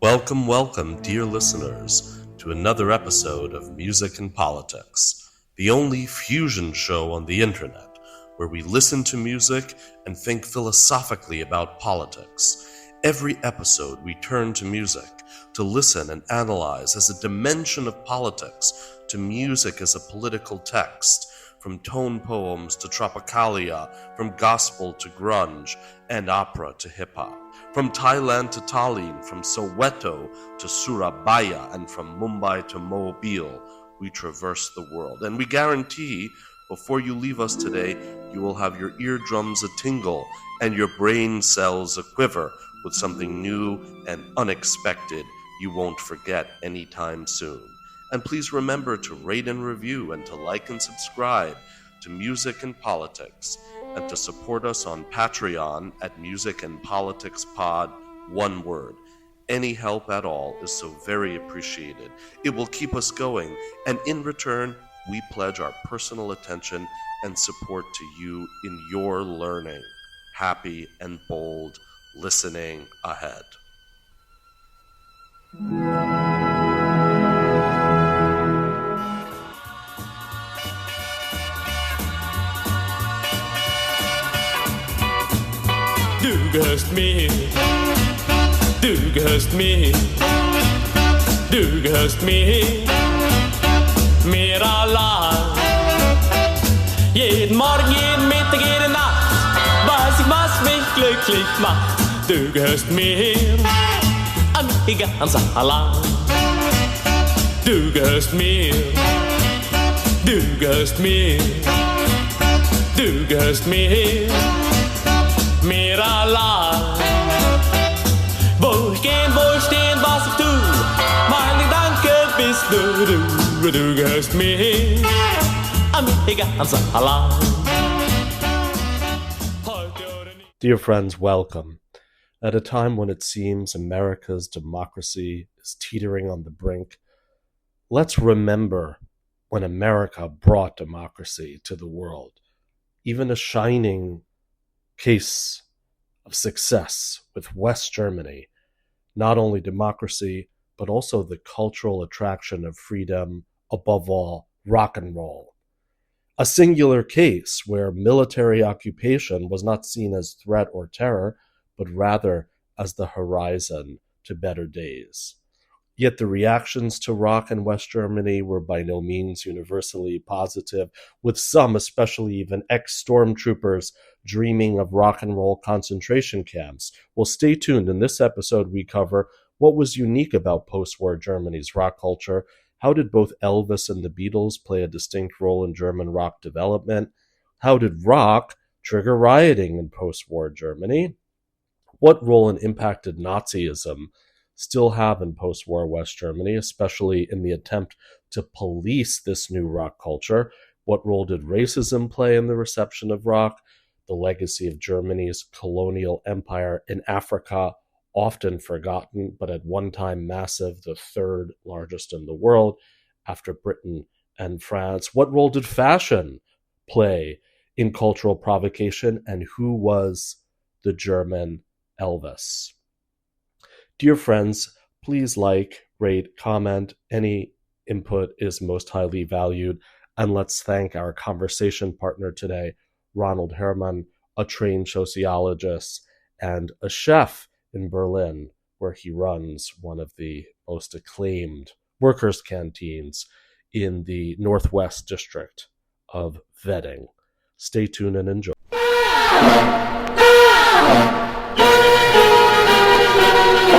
Welcome, welcome, dear listeners, to another episode of Music and Politics, the only fusion show on the internet where we listen to music and think philosophically about politics. Every episode we turn to music to listen and analyze as a dimension of politics, to music as a political text, from tone poems to tropicalia, from gospel to grunge, and opera to hip-hop. From Thailand to Tallinn, from Soweto to Surabaya, and from Mumbai to Mobile, we traverse the world. And we guarantee, before you leave us today, you will have your eardrums a-tingle and your brain cells a-quiver with something new and unexpected you won't forget anytime soon. And please remember to rate and review and to like and subscribe to Music and Politics, and to support us on Patreon at Music and Politics Pod, one word. Any help at all is so very appreciated. It will keep us going, and in return, we pledge our personal attention and support to you in your learning. Happy and bold listening ahead. Du gehörst mir, du gehörst mir, du gehörst mir, mir allein. Jeden Morgen, jeden Mittag, jede Nacht, weiß ich, was mich glücklich macht. Du gehörst mir, an mir ganz allein. Du gehörst mir, du gehörst mir, du gehörst mir. Mir allein. Wo ich gehen, wo ich stehen, was ich tu, mein Gedanke bist du gehörst mir, an mir ganz allein. Dear friends, welcome. At a time when it seems America's democracy is teetering on the brink, let's remember when America brought democracy to the world, even a shining case of success with West Germany, not only democracy, but also the cultural attraction of freedom, above all, rock and roll. A singular case where military occupation was not seen as threat or terror, but rather as the horizon to better days. Yet the reactions to rock in West Germany were by no means universally positive, with some, especially even ex-stormtroopers, dreaming of rock and roll concentration camps. Well, stay tuned. In this episode, we cover what was unique about post-war Germany's rock culture. How did both Elvis and the Beatles play a distinct role in German rock development? How did rock trigger rioting in post-war Germany? What role and impact did Nazism still have in post-war West Germany, especially in the attempt to police this new rock culture? What role did racism play in the reception of rock? The legacy of Germany's colonial empire in Africa, often forgotten, but at one time massive, the third largest in the world after Britain and France. What role did fashion play in cultural provocation, and who was the German Elvis? Dear friends, please like, rate, comment. Any input is most highly valued. And let's thank our conversation partner today, Ronald Herrmann, a trained sociologist and a chef in Berlin, where he runs one of the most acclaimed workers' canteens in the Northwest District of Wedding. Stay tuned and enjoy.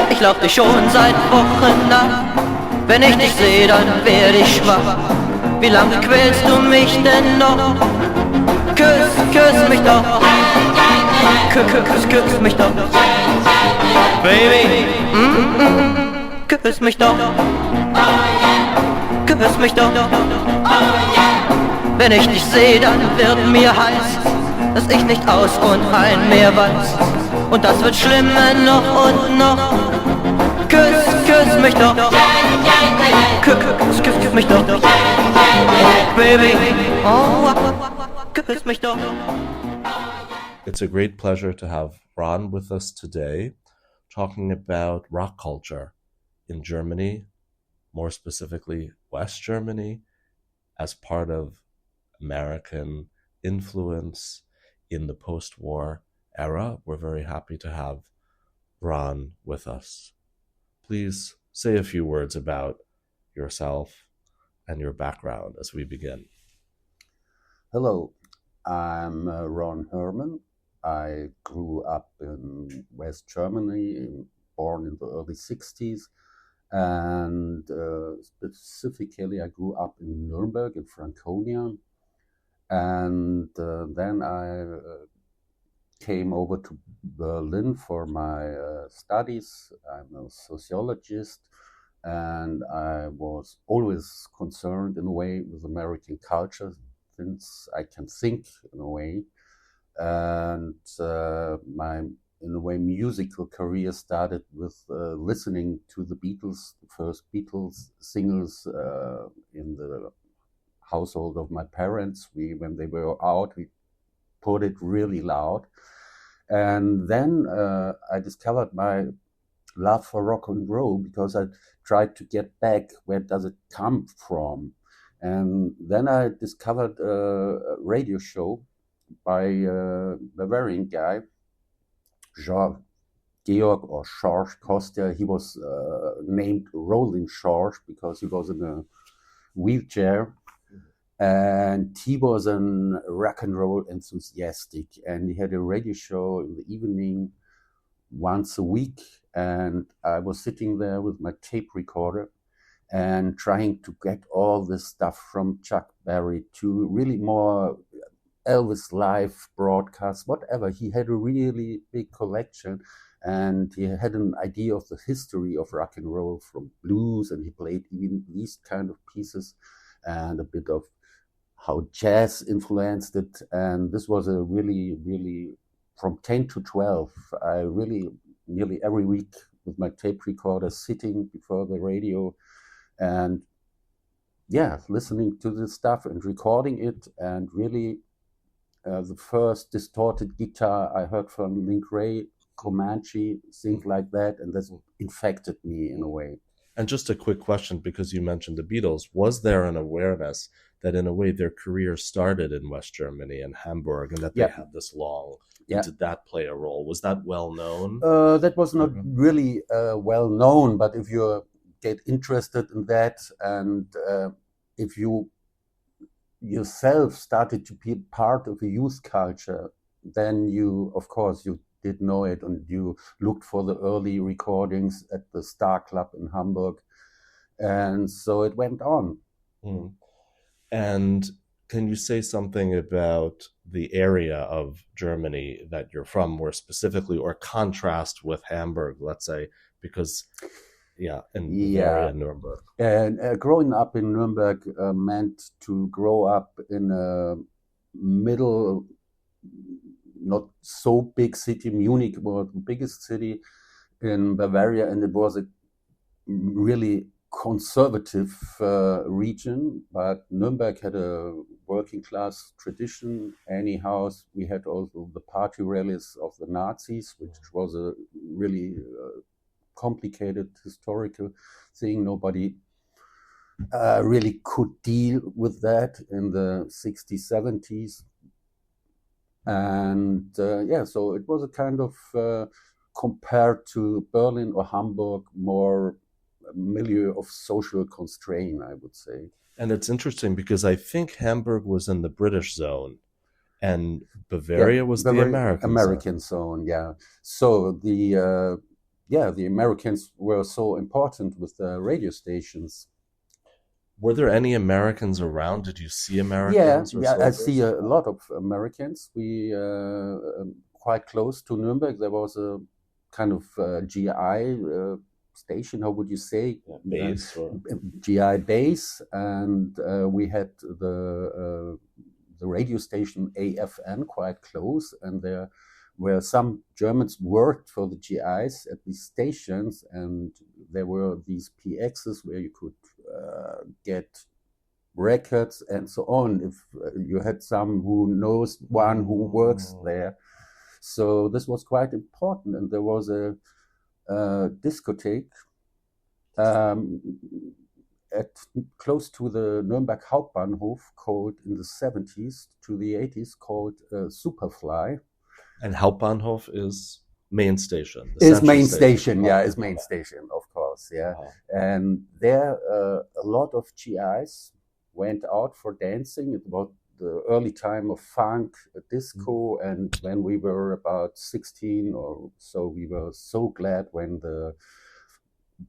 Ich lauf dich schon seit Wochen nach. Wenn ich dich seh, dann werd ich schwach. Wie lange quälst du mich denn noch? Küss, küss mich doch. Küss mich doch. Baby, küss mich doch. Küss mich doch. Wenn ich dich seh, dann wird mir heiß, dass ich nicht aus und ein mehr weiß. Und das wird schlimmer noch und noch. Küss, küss mich doch. Küss mich doch. Oh, Baby, oh, küss mich doch. It's a great pleasure to have Ron with us today, talking about rock culture in Germany, more specifically West Germany, as part of American influence in the post-war era. We're very happy to have Ron with us. Please say a few words about yourself and your background as we begin. Hello, I'm Ron Herrmann. I grew up in West Germany, born in the early 60s, and specifically I grew up in Nuremberg in Franconia, and then I came over to Berlin for my studies. I'm a sociologist, and I was always concerned in a way with American culture since I can think in a way. And my, in a way, musical career started with listening to the Beatles, the first Beatles singles in the household of my parents. When they were out, we put it really loud. And then I discovered my love for rock and roll because I tried to get back, where does it come from? And then I discovered a radio show by a Bavarian guy, Georg or George Costa. He was named Rolling George because he was in a wheelchair. And he was a rock and roll enthusiastic, and he had a radio show in the evening once a week. And I was sitting there with my tape recorder and trying to get all this stuff from Chuck Berry to really more Elvis live broadcasts, whatever. He had a really big collection, and he had an idea of the history of rock and roll from blues, and he played even these kind of pieces and a bit of how jazz influenced it. And this was a really, really, from 10 to 12, I really, nearly every week with my tape recorder sitting before the radio and listening to this stuff and recording it. And really the first distorted guitar I heard from Link Ray, Comanche, things like that, and this infected me in a way. And just a quick question, because you mentioned the Beatles, was there an awareness that in a way their career started in West Germany and Hamburg, and that they had this long, did that play a role? Was that well known? That was not really well known, but if you get interested in that, and if you yourself started to be part of a youth culture, then you, of course, you did know it, and you looked for the early recordings at the Star Club in Hamburg, and so it went on. And can you say something about the area of Germany that you're from, more specifically, or contrast with Hamburg, let's say, because in Bavaria and Nuremberg. And growing up in Nuremberg meant to grow up in a middle, not so big city. Munich was the biggest city in Bavaria, and it was a really conservative region, but Nuremberg had a working class tradition. Anyhow, we had also the party rallies of the Nazis, which was a really complicated historical thing. Nobody really could deal with that in the 60s, 70s. And so it was a kind of, compared to Berlin or Hamburg, more milieu of social constraint, I would say. And it's interesting because I think Hamburg was in the British zone and Bavaria was the American zone. So the Americans were so important with the radio stations. Were there any Americans around? Did you see Americans? I see a lot of Americans. We quite close to Nuremberg. There was a kind of GI station, how would you say? Base. GI base, and we had the radio station AFN quite close, and there where some Germans worked for the GIs at these stations, and there were these PXs where you could get records and so on, if you had some who knows one who works there. So this was quite important, and there was a discotheque um, at close to the Nürnberg Hauptbahnhof, called in the 70s to the 80s, called Superfly. And Hauptbahnhof is main station. Is main station, yeah, is main station, of course, yeah. And there a lot of GIs went out for dancing. It was the early time of funk, disco, and when we were about 16 or so, we were so glad when the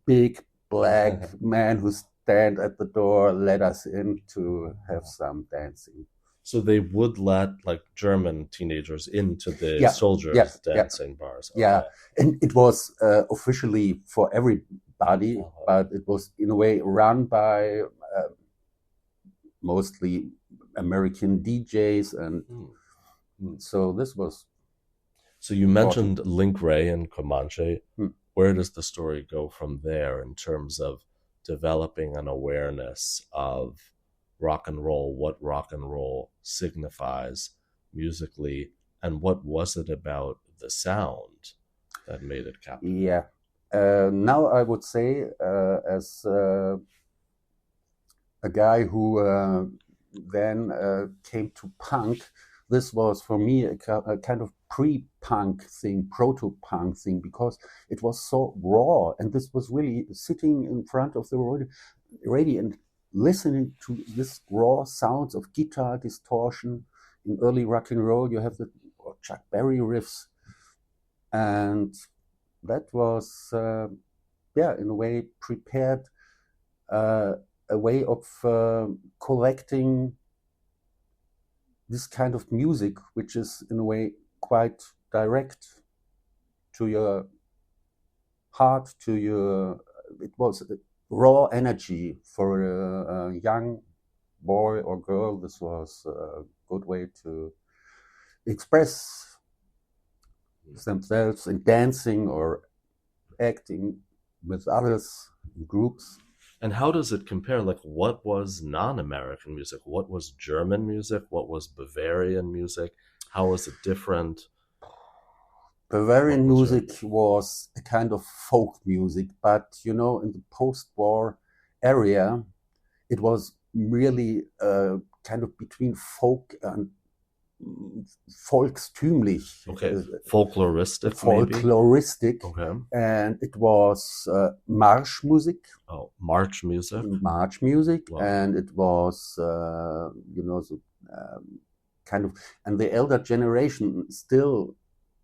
big black man who stand at the door let us in to have some dancing. So they would let like German teenagers into the soldiers' dancing bars. Okay. Yeah, and it was officially for everybody, but it was in a way run by mostly American DJs, and so this was. So you mentioned Link Ray and Comanche. Where does the story go from there in terms of developing an awareness of rock and roll, what rock and roll signifies musically, and what was it about the sound that made it captivate? Yeah. Now I would say, as a guy who then came to punk, this was for me a kind of pre-punk thing, proto-punk thing, because it was so raw, and this was really sitting in front of the radio and listening to this raw sounds of guitar distortion. In early rock and roll, you have the Chuck Berry riffs, and that was, in a way, prepared a way of collecting this kind of music, which is in a way quite direct to your heart, to your. It was raw energy for a young boy or girl. This was a good way to express themselves in dancing or acting with others in groups. And how does it compare? Like, what was non-American music? What was German music? What was Bavarian music? How was it different? Bavarian music was a kind of folk music, but in the post-war area, it was really kind of between folk and volkstümlich. Okay, folkloristic. Folkloristic. Maybe? Okay. And it was Marschmusik. Oh, march music. March music, wow. And it was kind of, and the elder generation, still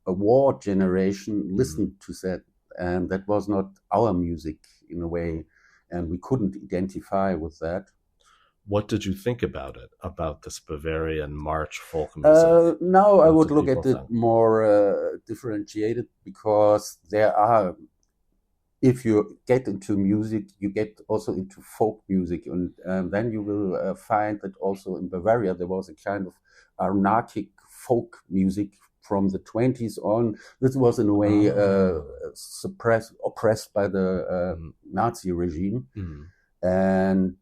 a war generation, listened to that, and that was not our music in a way, and we couldn't identify with that. What did you think about it, about this Bavarian march folk music? Now I would look at it more differentiated, because there are, if you get into music, you get also into folk music, and then you will find that also in Bavaria there was a kind of anarchic folk music from the 20s on. This was in a way oppressed by the Nazi regime. Mm-hmm. And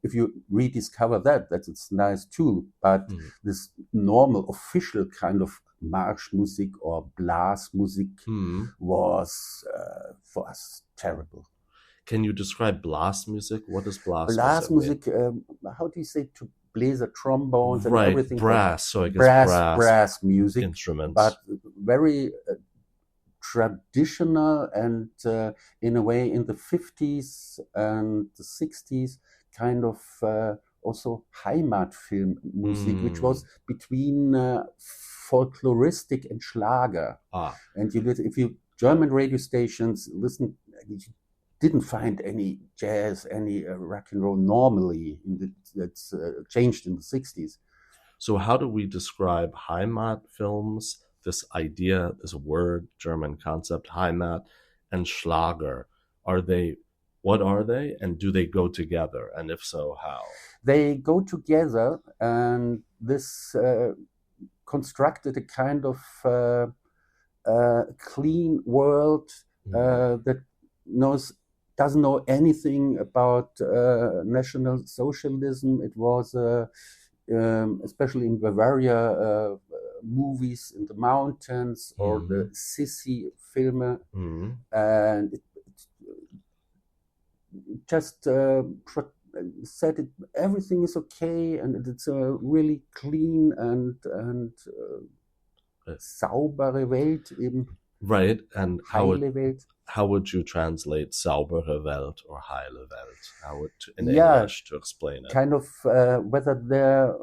if you rediscover that it's nice too. But this normal, official kind of Marschmusik or Blasmusik was for us terrible. Can you describe Blasmusik? What is Blasmusik? Blasmusik, how do you say, to bläser, trombones, and everything? Brass. So I guess brass music instruments, but very traditional, and in a way in the 50s and the 60s, kind of also Heimatfilm music, which was between folkloristic and Schlager. And if you German radio stations listen, you didn't find any jazz, any rock and roll normally. That's changed in the 60s. So how do we describe Heimat films? This idea, this word, German concept, Heimat, and Schlager. What are they, and do they go together? And if so, how? They go together, and this constructed a kind of clean world that doesn't know anything about National Socialism. It was, especially in Bavaria, movies in the mountains, or the Sissi filme, and just said everything is okay, and it's a really clean and saubere Welt, eben right? And heile Welt. how would you translate saubere Welt or heile Welt? How would in Yeah, English to explain it? Kind of whether there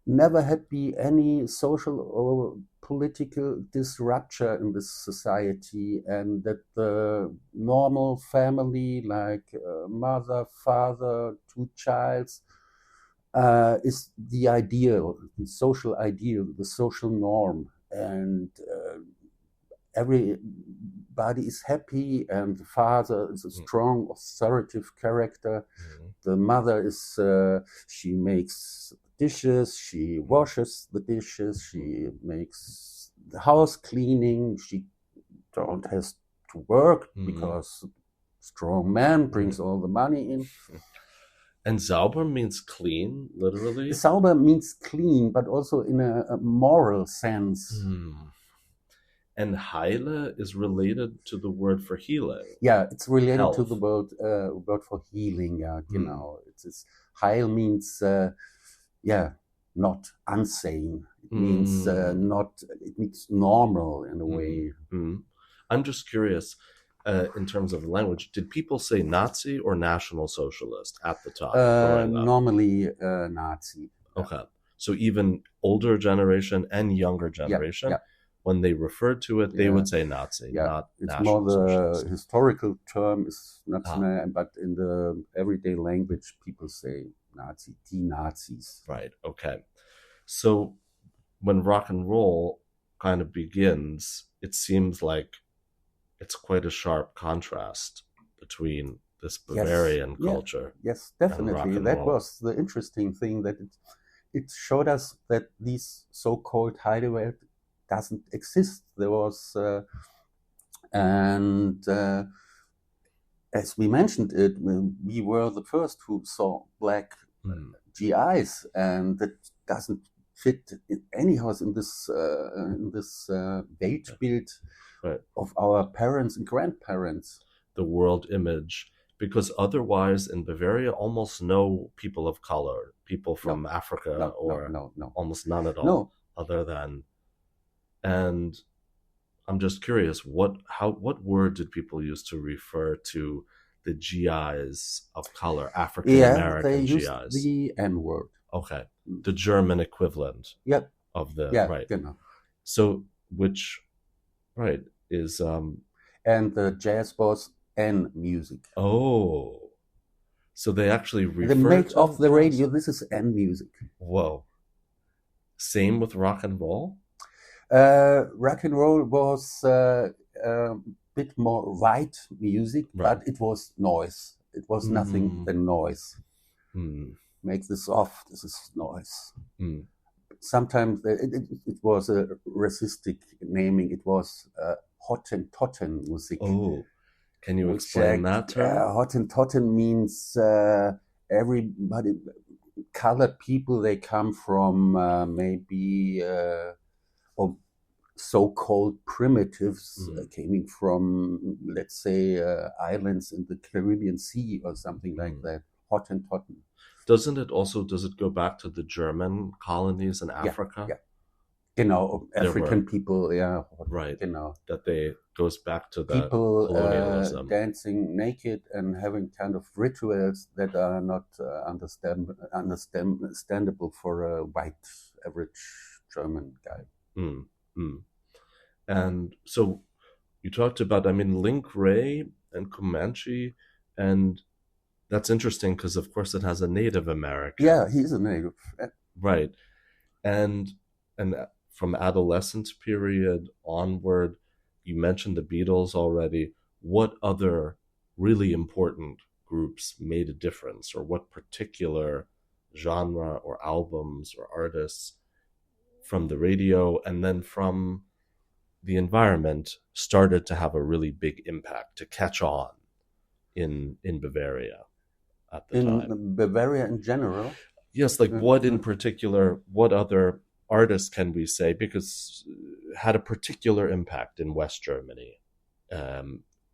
never had been any social or political disruption in this society, and that the normal family, like mother, father, 2 childs, is the ideal, the social ideal, the social norm, and everybody is happy, and the father is a strong, authoritative character. The mother is, she makes dishes, she washes the dishes, she makes the house cleaning, she don't has to work because strong man brings all the money in. And sauber means clean, literally? Sauber means clean, but also in a moral sense. And heile is related to the word for healing. Yeah, it's related Health. to the word for healing. Yeah, genau. It's heil means not unsane. It means not. It means normal in a way. I'm just curious. In terms of language, did people say Nazi or National Socialist at the time? Normally Nazi. Okay, so even older generation and younger generation, when they referred to it, they would say Nazi, not it's National more the Socialist. historical term is National, but in the everyday language, people say Nazi, die Nazis. Right. Okay. So when rock and roll kind of begins, it seems like it's quite a sharp contrast between this Bavarian culture. Yes, definitely. That was the interesting thing, that it showed us that this so-called heile Welt doesn't exist. There was, as we mentioned it, we were the first who saw black GIs, and that doesn't fit anyhow in this Weltbild of our parents and grandparents. The world image, because otherwise in Bavaria, almost no people of color, people from Africa, almost none at all, other than. And I'm just curious, what word did people use to refer to the GIs of color, African American GIs? Yeah, they used the N-word. Okay, the German equivalent of the right. Genau. So which is and the jazz was N music. Oh, so they actually refer the make to of the radio. This is N music. Whoa. Same with rock and roll. Rock and roll was a bit more white music, but it was noise. It was nothing than noise. Make this off. This is noise. Sometimes it was a racistic naming. It was Hottentotten music. Oh, can you explain that term? Hottentotten means everybody, colored people. They come from maybe or so-called primitives, coming from, let's say, islands in the Caribbean Sea or something like that. Hottentotten. Does it go back to the German colonies in Africa? Yeah. Genau, African people, right. Genau. That goes back to the people colonialism. Dancing naked and having kind of rituals that are not understandable for a white average German guy. And so you talked about, Link Ray and Comanche, and that's interesting because, of course, it has a Native American. Yeah, he's a Native. Right. And from adolescence period onward, you mentioned the Beatles already. What other really important groups made a difference, or what particular genre or albums or artists from the radio and then from the environment started to have a really big impact, to catch on in Bavaria at the time? In Bavaria in general? Yes, like what in particular, what other artists can we say, because had a particular impact in West Germany,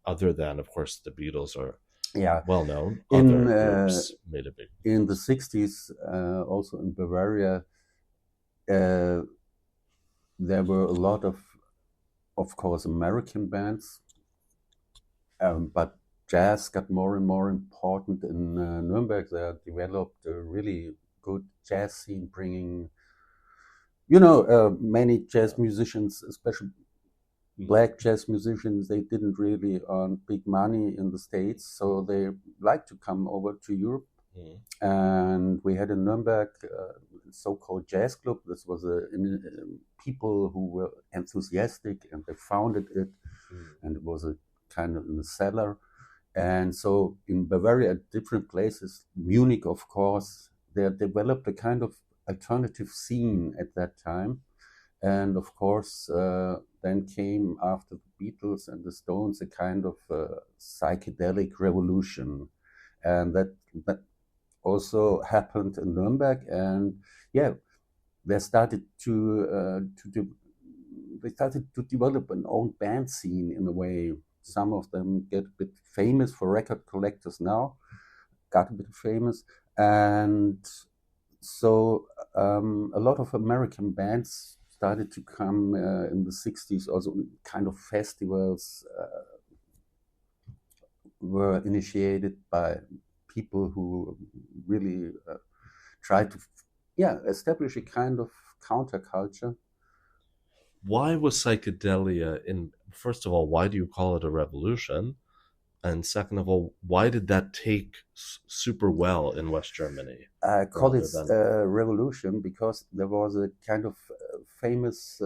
other than, of course, the Beatles or Yeah, well known. in Other groups made a big. in the 60s, also in Bavaria, uh, there were a lot of course, American bands, but jazz got more and more important in Nuremberg. They developed a really good jazz scene, bringing, many jazz musicians, especially black jazz musicians, they didn't really earn big money in the States, so they liked to come over to Europe. And we had in Nuremberg a so-called jazz club. This was people who were enthusiastic, and they founded it, and it was a kind of in the cellar. And so in Bavaria, at different places, Munich, of course, they developed a kind of alternative scene at that time. And of course, then came, after the Beatles and the Stones, a kind of psychedelic revolution. And that also happened in Nuremberg. And yeah, they started to develop an own band scene in a way. Some of them get a bit famous for record collectors now, got a bit famous. And so a lot of American bands started to come in the 60s, also kind of festivals were initiated by people who really tried to establish a kind of counterculture. Why was psychedelia first of all, why do you call it a revolution? And second of all, why did that take super well in West Germany? I call it a revolution because there was a kind of famous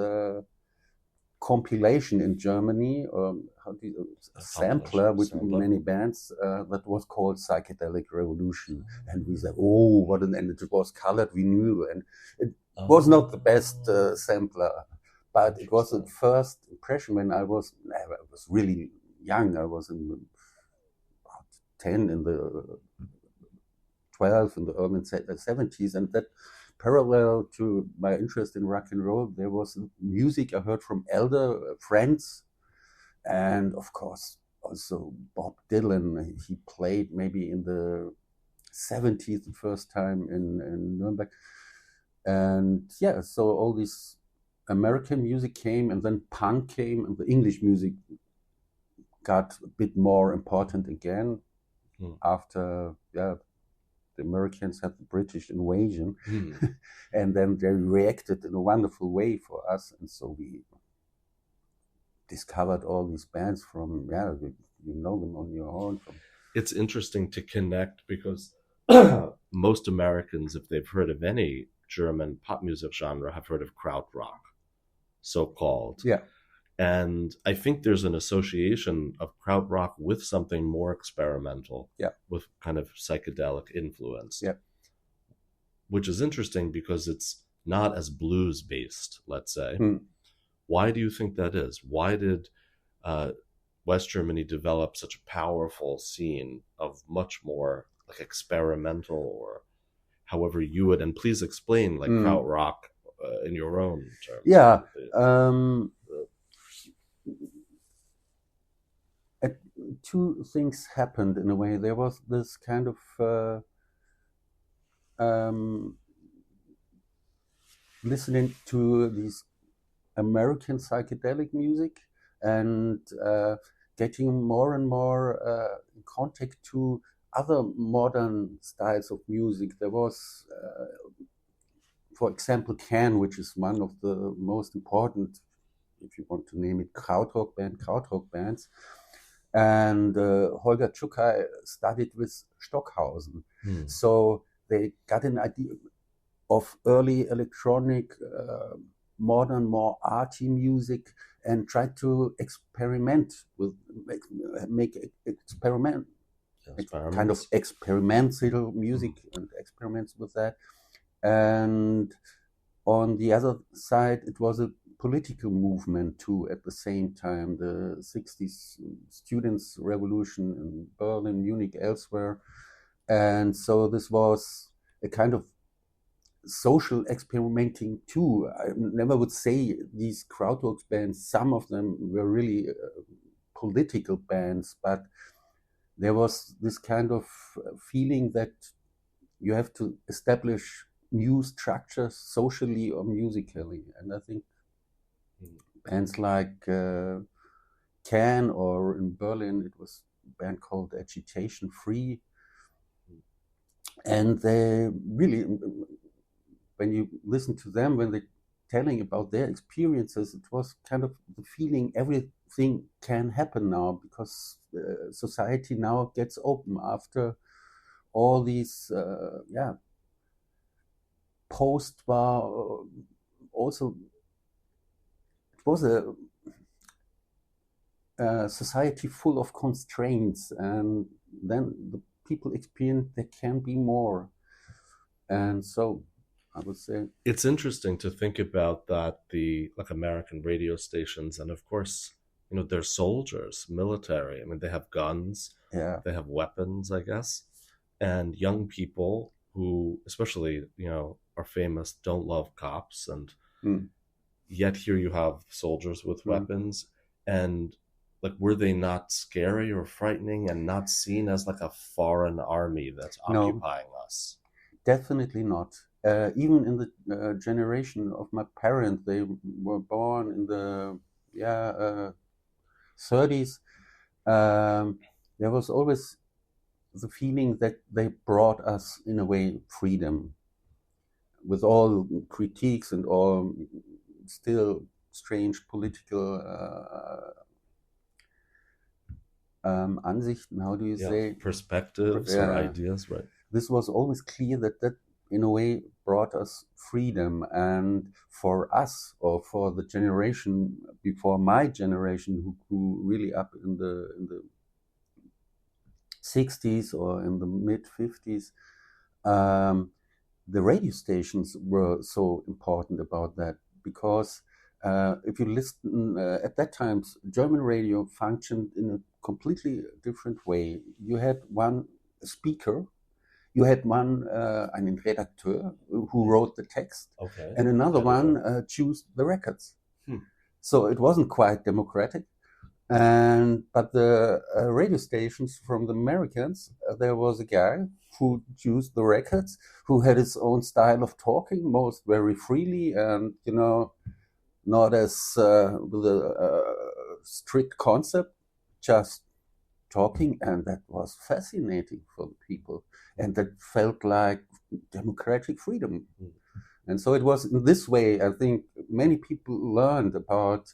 compilation in Germany, a sampler with many bands that was called Psychedelic Revolution. And we said, oh, what and it was colored vinyl. And it was not the best sampler, but it was the first impression when I was really young. I was in 10 in the 12 in the early 70s, and that parallel to my interest in rock and roll, there was music I heard from elder friends, and of course also Bob Dylan. He played maybe in the 70s the first time in Nuremberg, and yeah, so all this American music came, and then punk came, and the English music got a bit more important again after the Americans had the British invasion, and then they reacted in a wonderful way for us, and so we discovered all these bands from you know them on your own. It's interesting to connect because most Americans, if they've heard of any German pop music genre, have heard of krautrock, so-called. Yeah. And I think there's an association of krautrock with something more experimental, with kind of psychedelic influence, which is interesting because it's not as blues-based, let's say. Why do you think that is? Why did West Germany develop such a powerful scene of much more like experimental, or however you would, and please explain like krautrock in your own terms. Yeah. Two things happened in a way. There was this kind of listening to these American psychedelic music and getting more and more in contact to other modern styles of music. There was, for example, Can, which is one of the most important, if you want to name it, krautrock bands. And Holger Czukay studied with Stockhausen. So they got an idea of early electronic, modern, more arty music, and tried to experiment with, kind of experimental music and experiments with that. And on the other side, it was a political movement too at the same time, the 60s students' revolution in Berlin, Munich, elsewhere. And so this was a kind of social experimenting too. I never would say these krautrock bands, some of them were really political bands, but there was this kind of feeling that you have to establish new structures socially or musically. And I think bands like Can, or in Berlin it was a band called Agitation Free, and they really, when you listen to them, when they're telling about their experiences, it was kind of the feeling everything can happen now, because society now gets open after all these post-war. Also, it was a society full of constraints, and then the people experience there can be more. And so I would say it's interesting to think about that, the like American radio stations, and of course, you know, they're soldiers, military. I mean, they have guns, they have weapons, I guess, and young people who, especially, you know, are famous, don't love cops, and yet here you have soldiers with weapons. And like, were they not scary or frightening, and not seen as like a foreign army that's occupying us? Definitely not. Even in the generation of my parents, they were born in the 30s. There was always the feeling that they brought us, in a way, freedom, with all critiques and all still strange political Ansichten, how do you say? Perspectives or ideas, right? This was always clear that in a way brought us freedom. And for us, or for the generation before my generation, who grew really up in the 60s or in the mid 50s, the radio stations were so important about that, because if you listen, at that time, German radio functioned in a completely different way. You had one speaker, you had one, einen Redakteur, who wrote the text, and another one chose the records. So it wasn't quite democratic. But the radio stations from the Americans, there was a guy who chose the records, who had his own style of talking, most very freely, and, you know, not as with a strict concept, just talking. And that was fascinating for the people, and that felt like democratic freedom. And so it was in this way, I think, many people learned about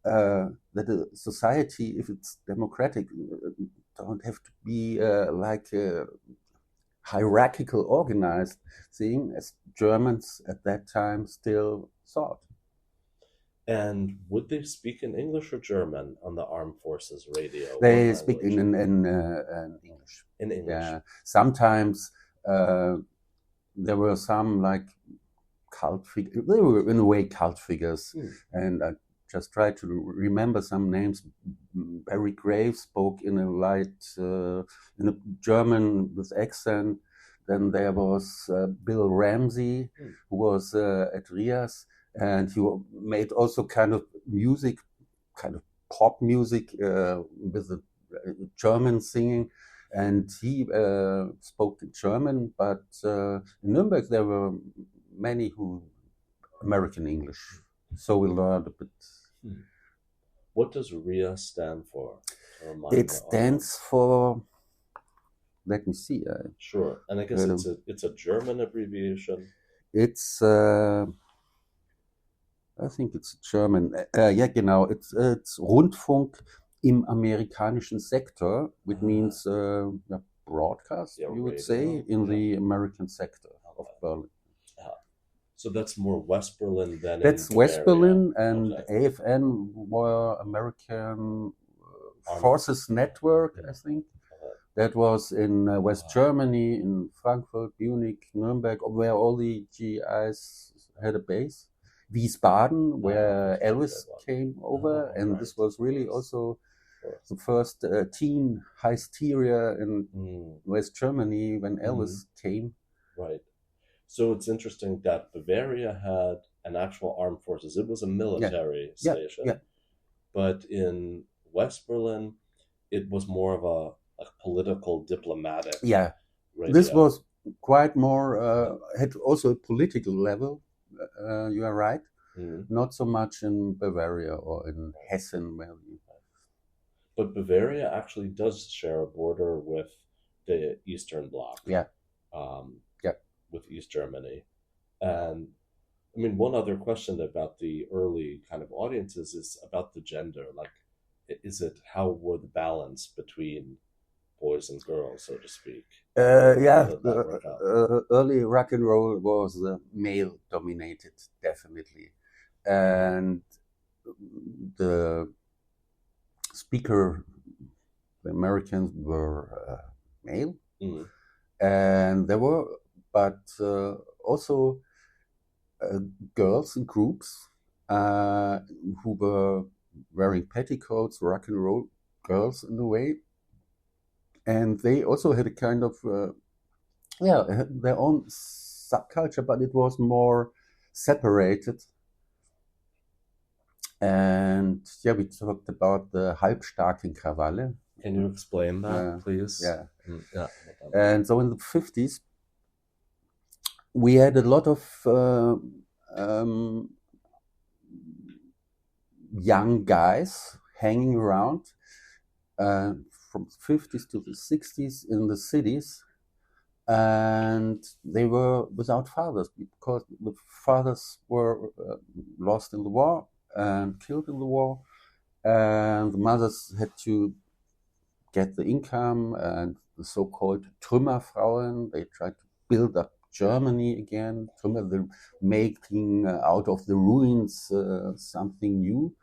that a society, if it's democratic, don't have to be like a hierarchical organized thing, as Germans at that time still thought. And would they speak in English or German on the armed forces radio? They speak in English. In English. Yeah. Sometimes there were some like cult figures. They were in a way cult figures, and I just try to remember some names. Barry Graves spoke in a light, in a German with accent. Then there was Bill Ramsey, who was at Riots, and he made also kind of music, kind of pop music with the German singing, and he spoke in German. But in Nuremberg there were many who American English, so we learned a bit. What does RIA stand for? It stands for, let me see. Sure, and I guess it's a German abbreviation. It's I think it's German. Yeah, genau. It's Rundfunk im amerikanischen Sektor, which means broadcast, you would say, in the American sector of Berlin. So that's more West Berlin than that's West Berlin, and AFN were American Forces Network, I think. That was in West Germany, in Frankfurt, Munich, Nuremberg, where all the GIs had a base. Wiesbaden, where Elvis came over, and this was really also the first teen hysteria in West Germany when Elvis came. Right. So it's interesting that Bavaria had an actual armed forces. It was a military station. But in West Berlin, it was more of a like political diplomatic Yeah, radio. this was quite more, had also a political level, you are right. Not so much in Bavaria or in Hessen. But Bavaria actually does share a border with the Eastern Bloc. Yeah. With East Germany. And I mean, one other question about the early kind of audiences is about the gender. Like, how were the balance between boys and girls, so to speak? Early rock and roll was male dominated, definitely. And the Americans were male. And there were, but also girls in groups who were wearing petticoats, rock and roll girls in a way. And they also had a kind of, their own subculture, but it was more separated. And we talked about the halbstarken Krawalle. Can you explain that, please? Yeah. And so in the 50s, we had a lot of young guys hanging around from the 50s to the 60s in the cities, and they were without fathers because the fathers were lost in the war and killed in the war, and the mothers had to get the income, and the so-called Trümmerfrauen, they tried to build up Germany again, the making out of the ruins something new.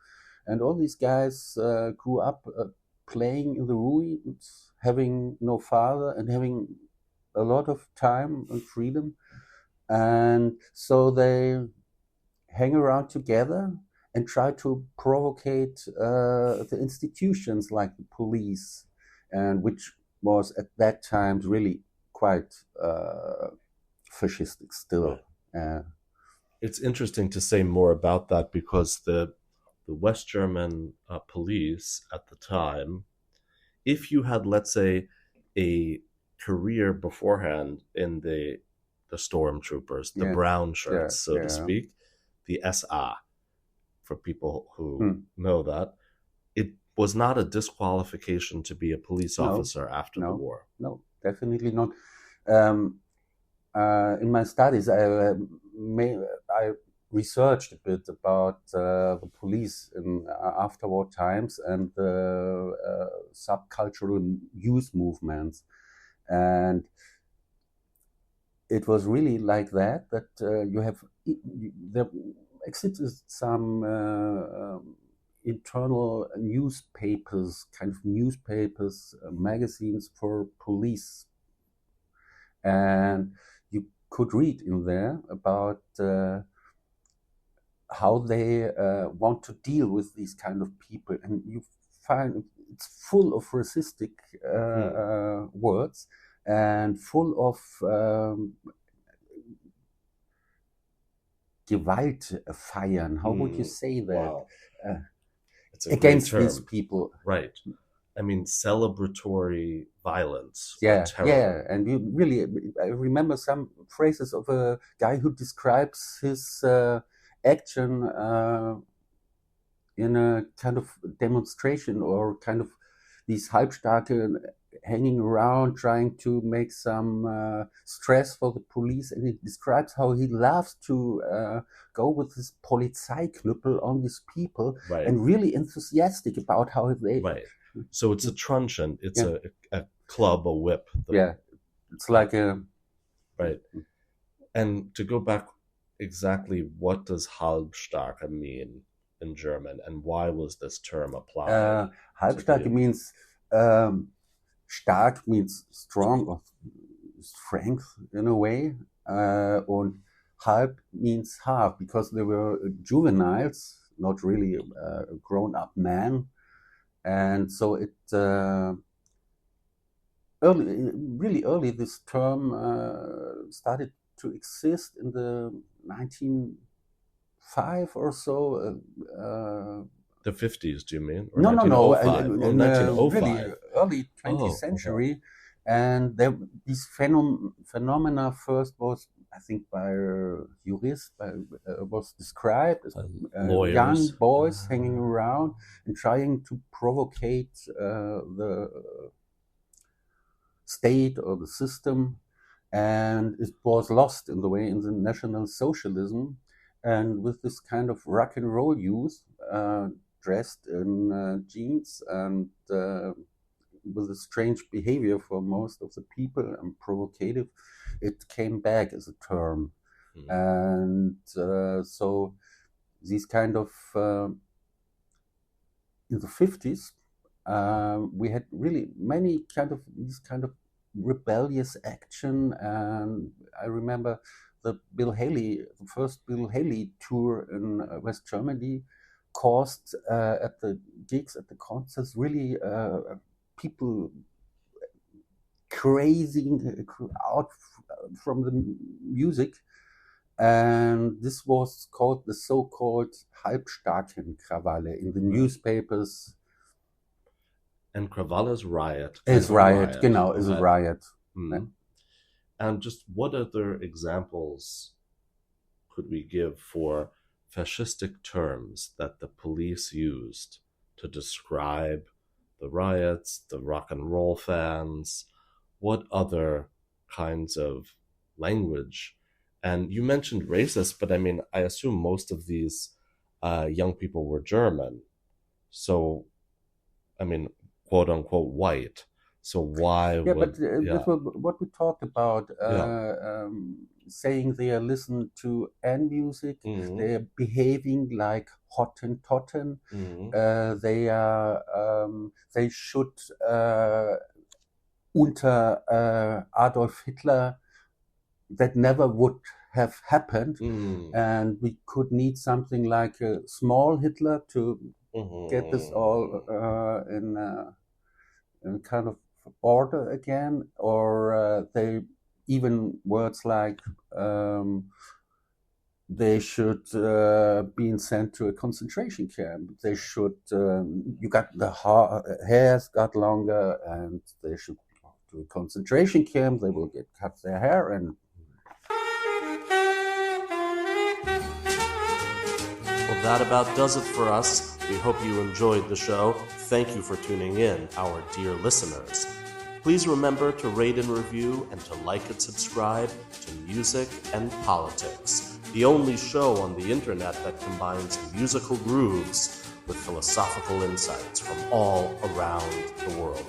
And all these guys grew up playing in the ruins, having no father and having a lot of time and freedom. And so they hang around together and try to provocate the institutions like the police, and which was at that time really quite fascistic still. It's interesting to say more about that because the West German police at the time, if you had, let's say, a career beforehand in the stormtroopers, the brown shirts, so to speak, the SA, for people who know that, it was not a disqualification to be a police officer after the war. No, definitely not. In my studies, I researched a bit about the police in after-war times and the subcultural youth movements, and it was really like that. There existed some internal newspapers, magazines for police, and you could read in there about how they want to deal with these kind of people, and you find it's full of racistic words and full of Gewalt feiern. How would you say that? Wow. It's a against great term. These people, right? I mean, celebratory violence. Yeah, and you really, I remember some phrases of a guy who describes his action in a kind of demonstration or kind of these Halbstarke hanging around trying to make some stress for the police, and he describes how he loves to go with his Polizeiknüppel on these people, and really enthusiastic about how they... So it's a truncheon, it's a club, a whip. It's like a... Right. And to go back, exactly what does Halbstarke mean in German, and why was this term applied? Halbstarke means... stark means strong or strength in a way, and halb means half, because they were juveniles, not really a grown-up man. And so it really early, this term started to exist in the 1905 or so. The 50s, do you mean? Or No, 1905? in, Oh, in 1905. really early 20th Oh, century. And there, these phenomena first was, I think, by Jurist, was described as lawyers. young boys hanging around and trying to provocate the state or the system. And it was lost in the way in the National Socialism. And with this kind of rock and roll youth, dressed in jeans and with a strange behavior for most of the people and provocative, it came back as a term. And so these kind of, in the 50s, we had really many these kind of rebellious action. And I remember the first Bill Haley tour in West Germany caused at the gigs, at the concerts, really people crazing out from the music. And this was called the so-called Halbstarkenkrawalle in the newspapers. And Krawalle's riot. Is riot, genau, is a Right. riot. Mhm. And just what other examples could we give for fascistic terms that the police used to describe the riots, the rock and roll fans? What other kinds of language? And you mentioned racist, but I mean, I assume most of these young people were German. So, I mean, quote unquote white. So why Yeah, would... but this was what we talked about, saying they are listening to N music, Mhm. they are behaving like Hottentotten, Mhm. they are, they should, unter Adolf Hitler, that never would have happened. Mhm. And we could need something like a small Hitler to get this all in kind of order again, or they even words like they should be sent to a concentration camp. They should you got the hairs got longer, and they should go to a concentration camp. They will get cut their hair. And well, that about does it for us. We hope you enjoyed the show. Thank you for tuning in, our dear listeners. Please remember to rate and review and to like and subscribe to Music and Politics, the only show on the internet that combines musical grooves with philosophical insights from all around the world.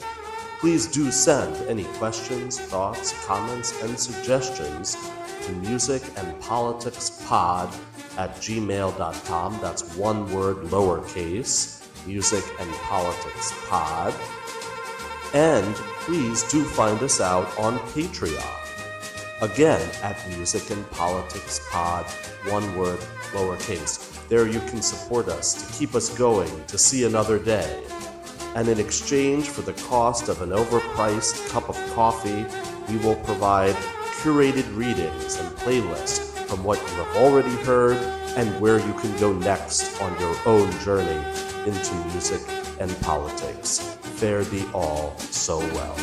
Please do send any questions, thoughts, comments, and suggestions to musicandpoliticspod@gmail.com. That's one word lowercase, musicandpoliticspod. And please do find us out on Patreon. Again, at Music and Politics Pod, one word lowercase. There you can support us to keep us going to see another day. And in exchange for the cost of an overpriced cup of coffee, we will provide curated readings and playlists from what you have already heard and where you can go next on your own journey into music and politics. Fare thee all so well.